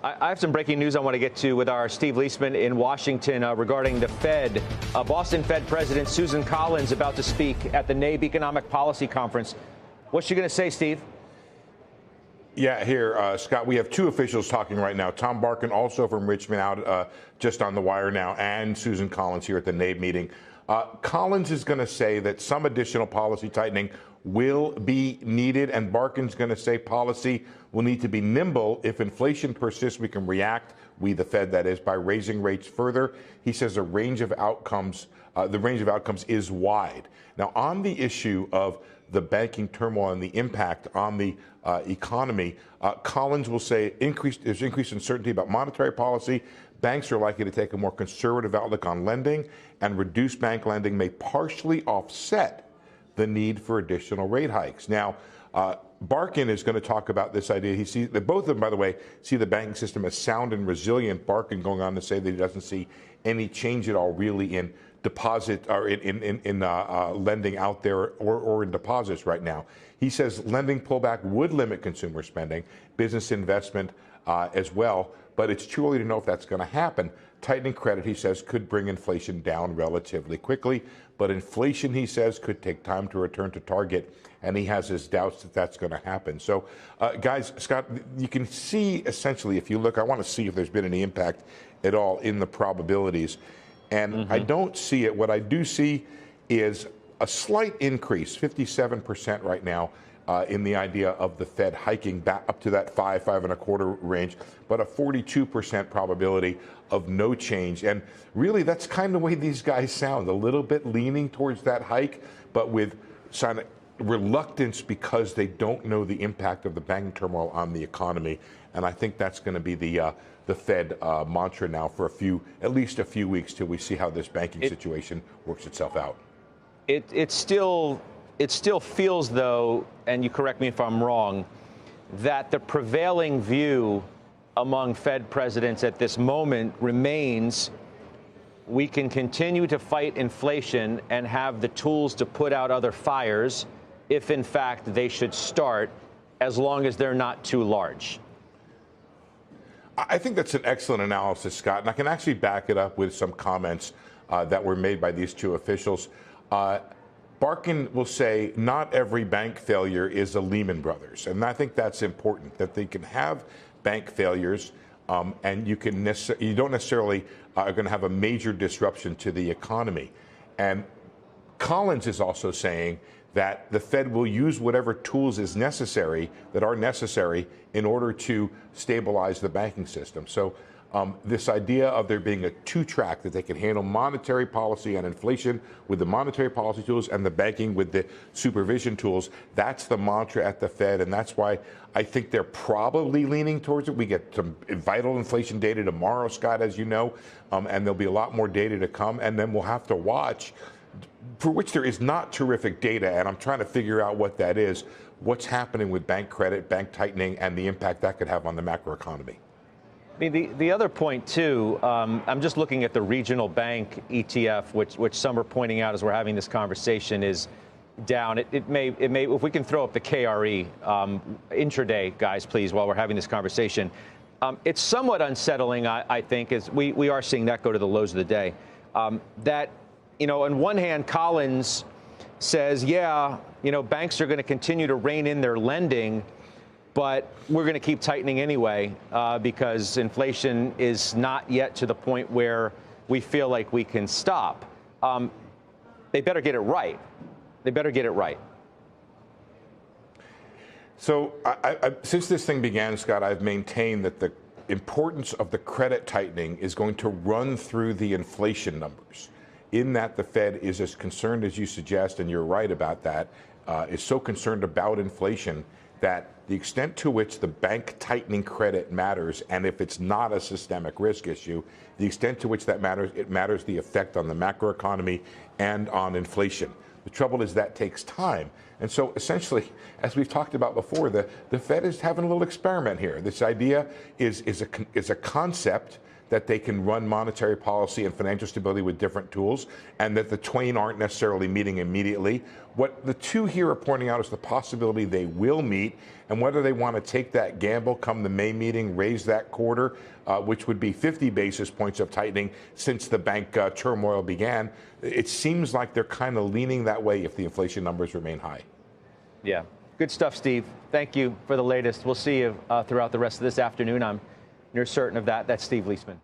I have some breaking news I want to get to with our Steve Leisman in Washington regarding the Fed. Boston Fed President Susan Collins about to speak at the NABE Economic Policy Conference. What's she going to say, Steve? Yeah, here, Scott, we have two officials talking right now. Tom Barkin, also from Richmond, out just on the wire now, and Susan Collins here at the NABE meeting. Collins is going to say that some additional policy tightening will be needed, and Barkin's going to say policy will need to be nimble. If inflation persists, we can react, we the Fed that is, by raising rates further. He says the range of outcomes is wide. Now, on the issue of the banking turmoil and the impact on the economy, Collins will say there's increased uncertainty about monetary policy. Banks are likely to take a more conservative outlook on lending, and reduced bank lending may partially offset the need for additional rate hikes. Now, Barkin is going to talk about this idea. He sees that both of them, by the way, see the banking system as sound and resilient. Barkin going on to say that he doesn't see any change at all, really, in deposit or in lending out there or in deposits right now. He says lending pullback would limit consumer spending, business investment as well, but it's too early to know if that's going to happen. Tightening credit, he says, could bring inflation down relatively quickly, but inflation, he says, could take time to return to target, and he has his doubts that that's going to happen. So, guys, Scott, you can see essentially, if you look, I want to see if there's been any impact at all in the probabilities, and I don't see it. What I do see is a slight increase, 57% right now, in the idea of the Fed hiking back up to that 5.25 range, but a 42% probability of no change. And really, that's kind of the way these guys sound, a little bit leaning towards that hike, but with some reluctance because they don't know the impact of the banking turmoil on the economy. And I think that's going to be the Fed mantra now for at least a few weeks till we see how this banking situation works itself out. It still feels, though, and you correct me if I'm wrong, that the prevailing view among Fed presidents at this moment remains we can continue to fight inflation and have the tools to put out other fires if, in fact, they should start, as long as they're not too large. I think that's an excellent analysis, Scott, and I can actually back it up with some comments that were made by these two officials. Barkin will say not every bank failure is a Lehman Brothers, and I think that's important, that they can have bank failures, and you don't necessarily are going to have a major disruption to the economy. And Collins is also saying that the Fed will use whatever tools that are necessary in order to stabilize the banking system. So this idea of there being a two-track, that they can handle monetary policy and inflation with the monetary policy tools and the banking with the supervision tools, that's the mantra at the Fed, and that's why I think they're probably leaning towards it. We get some vital inflation data tomorrow, Scott, as you know, and there'll be a lot more data to come, and then we'll have to watch, for which there is not terrific data, and I'm trying to figure out what that is, what's happening with bank credit, bank tightening, and the impact that could have on the macroeconomy. I mean, the other point, too, I'm just looking at the regional bank ETF, which some are pointing out as we're having this conversation is down. It may, if we can throw up the KRE intraday, guys, please, while we're having this conversation. It's somewhat unsettling, I think, as we are seeing that go to the lows of the day. That, on one hand, Collins says, yeah, banks are going to continue to rein in their lending, but we're going to keep tightening anyway because inflation is not yet to the point where we feel like we can stop. They better get it right. They better get it right. So since this thing began, Scott, I've maintained that the importance of the credit tightening is going to run through the inflation numbers, in that the Fed is as concerned as you suggest, and you're right about that, is so concerned about inflation that the extent to which the bank tightening credit matters, and if it's not a systemic risk issue, the extent to which that matters, it matters the effect on the macroeconomy and on inflation. The trouble is that takes time. And so essentially, as we've talked about before, the Fed is having a little experiment here. This idea is a concept that they can run monetary policy and financial stability with different tools, and that the twain aren't necessarily meeting immediately. What the two here are pointing out is the possibility they will meet, and whether they want to take that gamble come the May meeting, raise that quarter, which would be 50 basis points of tightening since the bank turmoil began. It seems like they're kind of leaning that way if the inflation numbers remain high. Yeah. Good stuff, Steve. Thank you for the latest. We'll see you throughout the rest of this afternoon. I'm near certain of that. That's Steve Leisman.